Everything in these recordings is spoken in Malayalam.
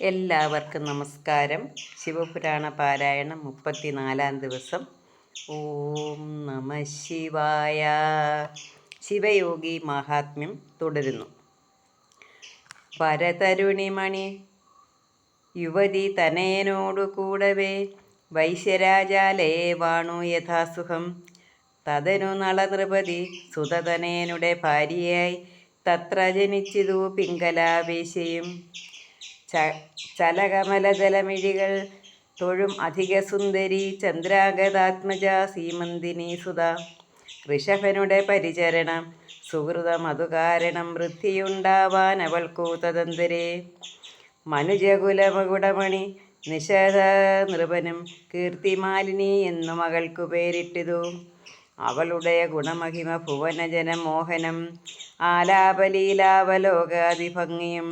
എല്ലാവർക്കും നമസ്കാരം. ശിവപുരാണ പാരായണം 34 ദിവസം. ഓം നമ ശിവായ. ശിവയോഗി മഹാത്മ്യം തുടരുന്നു. പരതരുണിമണി യുവതി തനയനോടു കൂടവേ വൈശ്യരാജാലയെ വാണു യഥാസുഖം. തതനു നളനൃപതി സുതതനയനുടെ ഭാര്യയായി തത്ര ജനിച്ചിതു പിംഗലാവേശയും. ചലകമലജലമിഴികൾ തൊഴും അധിക സുന്ദരി ചന്ദ്രാഗതാത്മജ സീമന്തിനി സുത. ഋഷഭനുടെ പരിചരണം സുഹൃതമതു കാരണം വൃദ്ധിയുണ്ടാവാൻ അവൾക്കു തദന്തരേ. മനുജകുലമകുടമണി നിഷധ നൃപനും കീർത്തിമാലിനി എന്നു മകൾക്കു പേരിട്ടിതു. അവളുടെ ഗുണമഹിമ ഭുവനജന മോഹനം ആലാപലീലാവലോകാതിഭംഗിയും.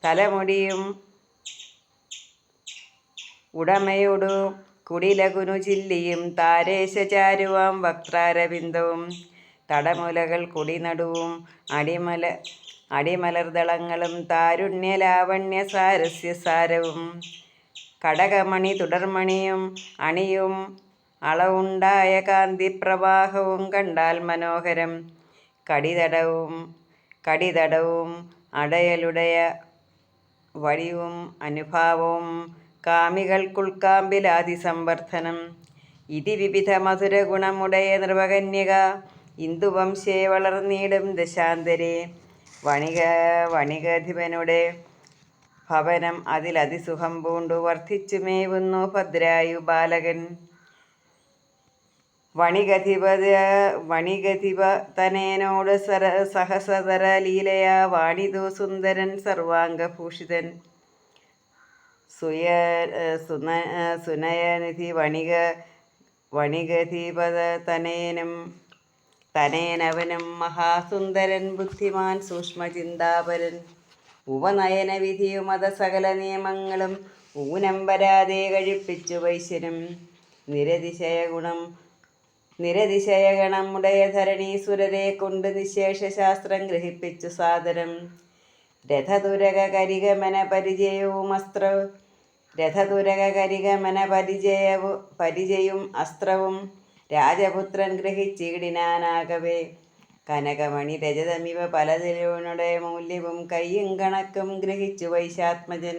തലമുടിയും ഉടമയോടു കുടിലകുനു ചില്ലിയും താരേശചാരുവാം വക്രാരവിന്ദവും. തടമുലകൾ കൊടിനടുവും അടിമലർദളങ്ങളും താരുണ്യലാവണ്യ സാരസ്യസാരവും. കടകമണി തുടർമണിയും അണിയും അളവുണ്ടായ കാന്തിപ്രവാഹവും കണ്ടാൽ മനോഹരം. കടിതടവും അടയലുടയ വടിവും അനുഭാവവും കാമികൾക്കുൾക്കാമ്പിലാതിസംവർദ്ധനം. ഇതി വിവിധ മധുര ഗുണമുടയ നൃപകന്യക ഇന്ദുവംശേ വളർന്നീടും ദശാന്തരേ. വണികധിപനുടെ ഭവനം അതിലതിസുഖം പൂണ്ടു വർദ്ധിച്ചുമേവുന്നു ഭദ്രായു ബാലകൻ. വണികധിപ തനയനോട് സഹസതര ലീലയാ വാണിതു സുന്ദരൻ സർവാംഗഭൂഷിതൻ. സുനയനിധി വണികധിപത തനയനവനും മഹാസുന്ദരൻ ബുദ്ധിമാൻ സൂക്ഷ്മചിന്താപരൻ. ഉപനയന വിധിയും അത സകല നിയമങ്ങളും ഊനം വരാതെ കഴിപ്പിച്ചു വൈശ്യനും. നിരതിശയഗണം ഉടയ ധരണീസുരരെ കൊണ്ട് നിശേഷ ശാസ്ത്രം ഗ്രഹിപ്പിച്ചു സാദരം. രഥതുരക കരികമന പരിചയവും അസ്ത്രവും രാജപുത്രൻ ഗ്രഹിച്ചിടിനാനാകവേ. കനകമണി രജതമിവ പലതിനുടെ മൂല്യവും കയ്യും കണക്കും ഗ്രഹിച്ചു വൈശാത്മജൻ.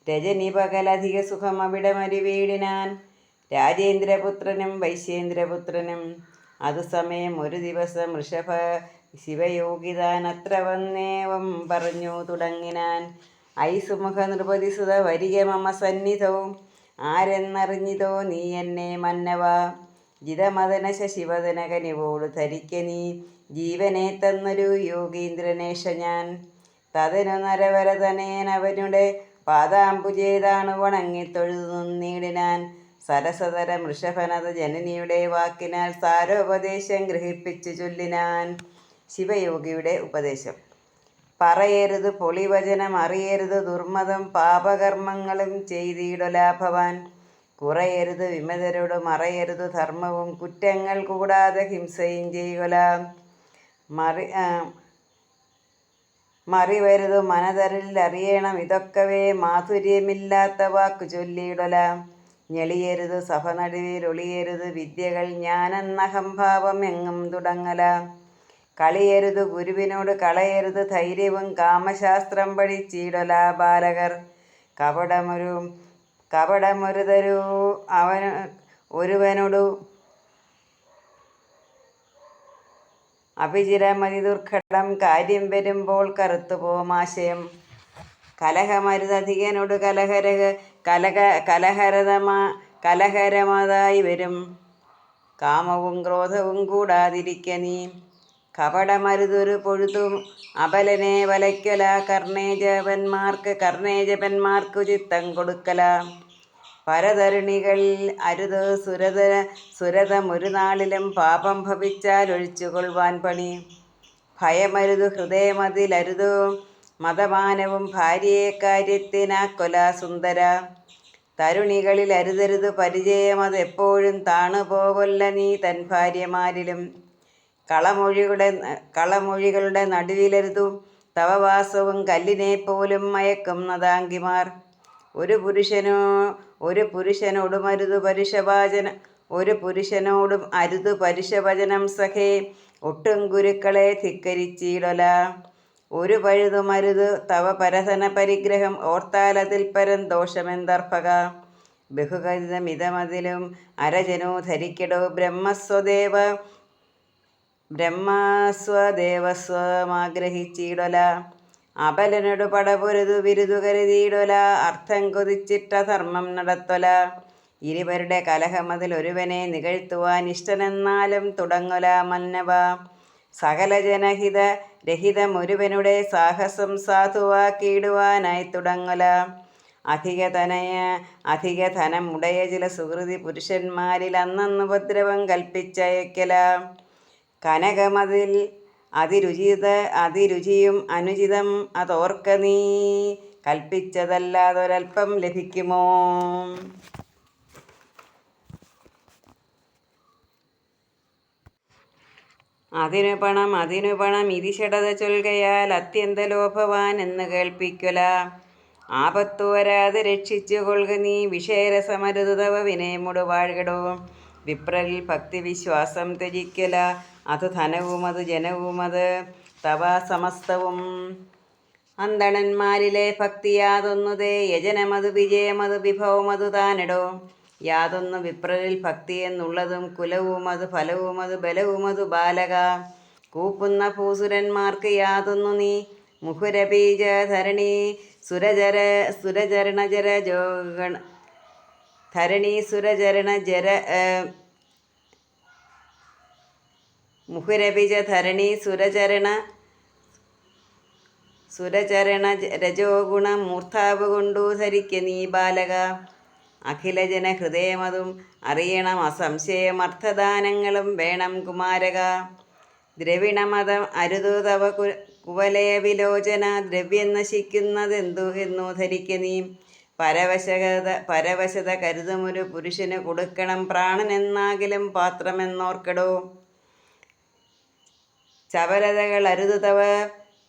രജനി പകലധിക സുഖം അവിടെ മരുവീടിനാൻ രാജേന്ദ്രപുത്രനും വൈശ്യേന്ദ്രപുത്രനും. അതു സമയം ഒരു ദിവസം ഋഷഭ ശിവയോഗിതാൻ അത്ര വന്നേവം പറഞ്ഞു തുടങ്ങിനാൻ. ഐസുമുഖ നൃപതിസുത വരിക മമ സന്നിധവും ആരെന്നറിഞ്ഞിതോ നീ എന്നെ മന്നവ. ജിതമദന ശശിവദന കനിവോട് ധരിക്ക നീ ജീവനെ തന്നൊരു യോഗീന്ദ്രനേഷ ഞാൻ. തതനു നരവരതനയൻ അവനുടെ പാദാംബുജേതാണു വണങ്ങിത്തൊഴുതു നിന്നിടിനാൻ. സരസതരം ഋഷഭനത ജനനിയുടെ വാക്കിനാൽ സാരോപദേശം ഗ്രഹിപ്പിച്ചു ചൊല്ലിനാൻ. ശിവയോഗിയുടെ ഉപദേശം. പറയരുത് പൊളിവചനം, അറിയരുത് ദുർമതം, പാപകർമ്മങ്ങളും ചെയ്തിടലാഭവാൻ. കുറയരുത് വിമതരോട് മറയരുത് ധർമ്മവും, കുറ്റങ്ങൾ കൂടാതെ ഹിംസയും ചെയ്യുക. മറിവരുത് മനതരിൽ അറിയണം ഇതൊക്കവേ, മാധുര്യമില്ലാത്ത വാക്കു ചൊല്ലിയിടല. ഞെളിയരുത് സഭ നടുവിൽ ഒളിയരുത് വിദ്യകൾ, ജ്ഞാനെന്നഹംഭാവം എങ്ങും തുടങ്ങല. കളിയരുത് ഗുരുവിനോട് കളയരുത് ധൈര്യവും, കാമശാസ്ത്രം പഠിച്ചിടല ബാലകർ. കപടമൊരുതരു ഒരുവനോടു അഭിചിരമതി ദുർഘടം, കാര്യം വരുമ്പോൾ കറുത്തുപോമാശയം. കലഹമരുതധികനോട് കലഹരമതായി വരും, കാമവും ക്രോധവും കൂടാതിരിക്ക നീ. കപടമരുതൊരു പൊഴുതും അബലനെ വലയ്ക്കല, കർണേജപന്മാർക്കു ചിത്തം കൊടുക്കല. പരതരുണികളിൽ അരുത് സുരതമൊരു നാളിലും, പാപം ഭവിച്ചാൽ ഒഴിച്ചുകൊള്ളുവാൻ പണി. ഭയമരുതു ഹൃദയമതിലരുതു മതമാനവും, ഭാര്യയെ കാര്യത്തിനാക്കൊല സുന്ദര. തരുണികളിൽ അരുതരുത് പരിചയമതെപ്പോഴും, താണുപോകൊല്ല നീ തൻ ഭാര്യമാരിലും. കളമൊഴികളുടെ നടുവിലരുതു തവ വാസവും കല്ലിനെ പോലും മയക്കുന്നതാങ്കിമാർ. ഒരു പുരുഷനോടും അരുതു പരുഷവചനം സഖേ, ഒട്ടും ഗുരുക്കളെ ധിക്കരിച്ചിടൊല. ഒരു പഴുതുമരുതു തവ പരധന പരിഗ്രഹം, ഓർത്താലതിൽ പരം ദോഷമെന്തർഭക. ബഹുകഥിതമിതമതിലും അരജനോ ധരിക്കടോ, ബ്രഹ്മസ്വദേവസ്വമാഗ്രഹിച്ചിടൊല. അബലനൊടു പടപൊരുതു വിരുതു കരുതിയിടൊല, അർത്ഥം കൊതിച്ചിട്ട ധർമ്മം നടത്തൊല. ഇരുവരുടെ കലഹമതിൽ ഒരുവനെ നികഴ്ത്തുവാൻ ഇഷ്ടനെന്നാലും തുടങ്ങൊല മന്നവ. സകല ജനഹിത രഹിതമൊരുവനുടെ സാഹസം സാധുവാക്കിയിടുവാനായി തുടങ്ങൊല. അധിക ധനമുടയ ചില സുഹൃതി പുരുഷന്മാരിൽ അന്നന്ന് ഉപദ്രവം കൽപ്പിച്ചയക്കല. കനകമതിൽ അതിരുചിയും അനുചിതം അതോർക്ക നീ, കൽപ്പിച്ചതല്ലാതൊരൽപ്പം ലഭിക്കുമോ? അതിനു പണം ഇതിഷടത ചൊൽകയാൽ അത്യന്ത ലോഭവാൻ എന്ന് കേൾപ്പിക്കൊല. ആപത്തു വരാതെ രക്ഷിച്ചു കൊള്ളുക നീ, വിഷയരസമരുതു തവ വിനയമുടു വാഴ്കടോ. വിപ്രരിൽ ഭക്തി വിശ്വാസം ത്യജിക്കല, അതു ധനവുമതു ജനവുമത് തവ സമസ്തവും. അന്തണന്മാരിലെ ഭക്തി യാതൊന്നുതേ, യജനമതു വിജയമതു വിഭവമതു താനെടോ. യാതൊന്നു വിപ്രരിൽ ഭക്തി എന്നുള്ളതും, കുലവുമതു ഫലവുമതു ബലവുമതു ബാലക. കൂപ്പുന്ന ഭൂസുരന്മാർക്ക് യാതൊന്നു നീ, മുഹുരബീജ ധരണി സുരചരണ രജോഗുണ മൂർധാവ് കൊണ്ടു ധരിക്ക നീ ബാലക. അഖിലജന ഹൃദയമതും അറിയണം അസംശയം, അർത്ഥദാനങ്ങളും വേണം കുമാരക. ദ്രവിണമതം അരുതു തവ കുവലയ വിലോചന, ദ്രവ്യം നശിക്കുന്നതെന്തു എന്നു ധരിക്ക നീ. പരവശത കരുതുമൊരു പുരുഷന് കൊടുക്കണം പ്രാണനെന്നാകിലും പാത്രമെന്നോർക്കടോ. ചപലതകൾ അരുതു തവ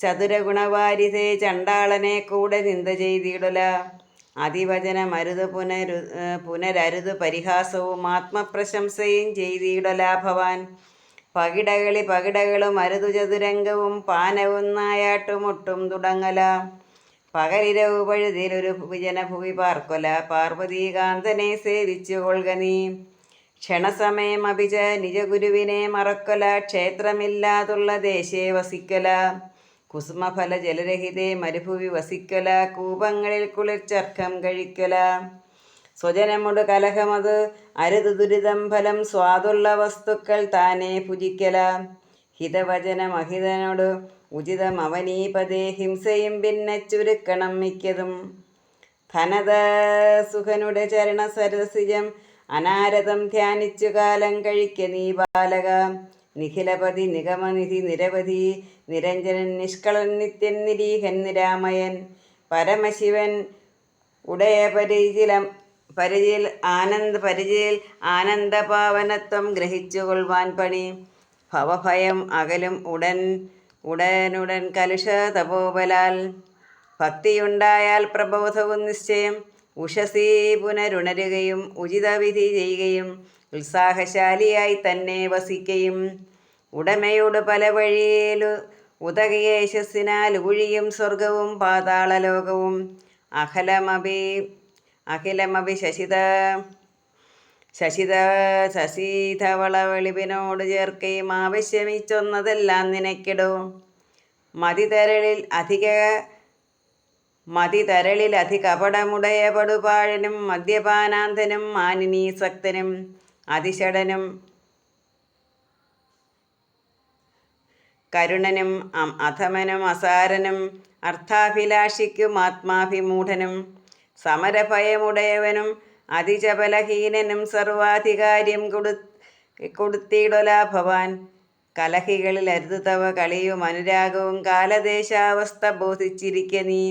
ചതുരഗുണവാരിധേ, ചണ്ടാളനെ കൂടെ നിന്ദ ചെയ്തിടൊല. അതിവചനമരുതു പുനരരുതു പരിഹാസവും, ആത്മപ്രശംസയും ചെയ്തിടൊല ഭവാൻ. പകിടകളും അരുതു ചതുരംഗവും, പാനവും നായാട്ടുമൊട്ടും തുടങ്ങല. പകലിരവു പഴുതിലൊരു വിജനഭുവി പാർക്കൊല, പാർവതീകാന്തനെ സേവിച്ചു കൊള്ളുക നീ. ക്ഷണസമയം അഭിച നിജഗുരുവിനെ മറക്കൊല, ക്ഷേത്രമില്ലാതുള്ള ദേശേ വസിക്കൊല. കുസുമഫല ജലരഹിതേ മരുഭുവി വസിക്കൊല, കൂപങ്ങളിൽ കുളിർച്ചർക്കം കഴിക്കൊല. സ്വജനമൊടു കലഹമത് അരുതു ദുരിതം ഫലം, സ്വാദുള്ള വസ്തുക്കൾ താനേ ഭുജിക്കല. ഹിതവചനമഹിതനോട് ഉചിതം അവനീപതേ, ഹിംസയും പിന്നെ ചുരുക്കണം മിക്കതും. ധനത സുഖനുടെ ചരണ സരസിജം, അനാരതം ധ്യാനിച്ചു കാലം കഴിക്ക നീ ബാലക. നിഖിലപതി നിഗമനിധി നിരവധി, നിരഞ്ജനൻ നിഷ്കളൻ നിത്യൻ നിരീഹൻ നിരാമയൻ. പരമശിവൻ ഉടയ പരിചയിൽ ആനന്ദപാവനത്വം ഗ്രഹിച്ചു കൊള്ളുവാൻ പണി. ഭവഭയം അകലും ഉടനുടൻ കലുഷ തപോബലാൽ. ഭക്തിയുണ്ടായാൽ പ്രബോധവും നിശ്ചയം, ഉഷസീ പുനരുണരുകയും ഉചിതവിധി ചെയ്യുകയും, ഉത്സാഹശാലിയായി തന്നെ വസിക്കയും. ഉടമയോട് പല വഴിയിലു ഉദകിയ യശസ്സിനാൽ ഊഴിയും സ്വർഗവും പാതാളലോകവും. അഖിലമഭി ശശിധവള വെളിവിനോട് ചേർക്കയും, ആവശ്യമീച്ചൊന്നതെല്ലാം നിനക്കിടോ. മതിതരളിൽ അധികപടമുടയ പടുപാഴനും, മദ്യപാനാന്തനും മാനിനീസക്തനും, അതിഷടനും കരുണനും അധമനും അസാരനും, അർത്ഥാഭിലാഷിക്കും ആത്മാഭിമൂഢനും, സമരഭയമുടയവനും അതിചപലഹീനനും, സർവാധികാര്യം കൊടുത്തിടൊല ഭവാൻ. കലഹികളിൽ അരുതു തവ കളിയും അനുരാഗവും, കാലദേശാവസ്ഥ ബോധിച്ചിരിക്ക നീ.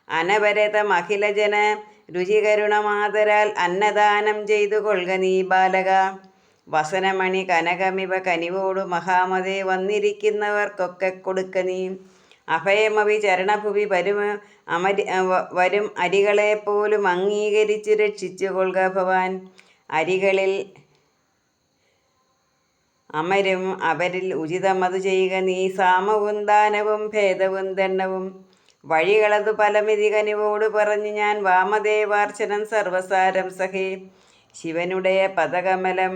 അനവരതം അഖിലജന രുചികരുണമാതരാൽ, അന്നദാനം ചെയ്തു കൊള്ളുക നീ ബാലക. വസനമണി കനകമിവ കനിവോടു മഹാമതേ, വന്നിരിക്കുന്നവർക്കൊക്കെ കൊടുക്ക നീ. അഭയമവി ചരണഭുവി വരും അരികളെപ്പോലും അംഗീകരിച്ചു രക്ഷിച്ചു കൊള്ളുക ഭവാൻ. അരികളിൽ അമരും അവരിൽ ഉചിതമതു ചെയ്യുക നീ. സാമവും ദാനവും ഭേദവും ദണ്ഡവും വഴികളതു പലമിതി കനിവോട് പറഞ്ഞു ഞാൻ. വാമദേവാർച്ചനം സർവസാരം സഖേ ശിവനുடைய പദകമലം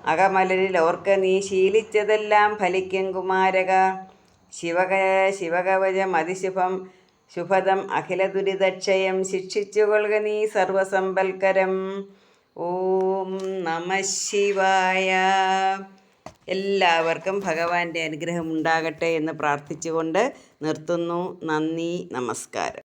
അകമലരിൽ ഓർക്ക നീ. ശീലിച്ചതെല്ലാം ഫലിക്കും കുമാരക. ശിവകവചം ശുഭദം അഖില ദുരിതക്ഷയം ശിക്ഷിച്ചു കൊള്ളുക നീ സർവസമ്പൽക്കരം. ഓം നമഃ ശിവായ. എല്ലാവർക്കും ഭഗവാന്റെ അനുഗ്രഹം ഉണ്ടാകട്ടെ എന്ന് പ്രാർത്ഥിച്ചുകൊണ്ട് നിർത്തുന്നു. നന്ദി, നമസ്കാരം.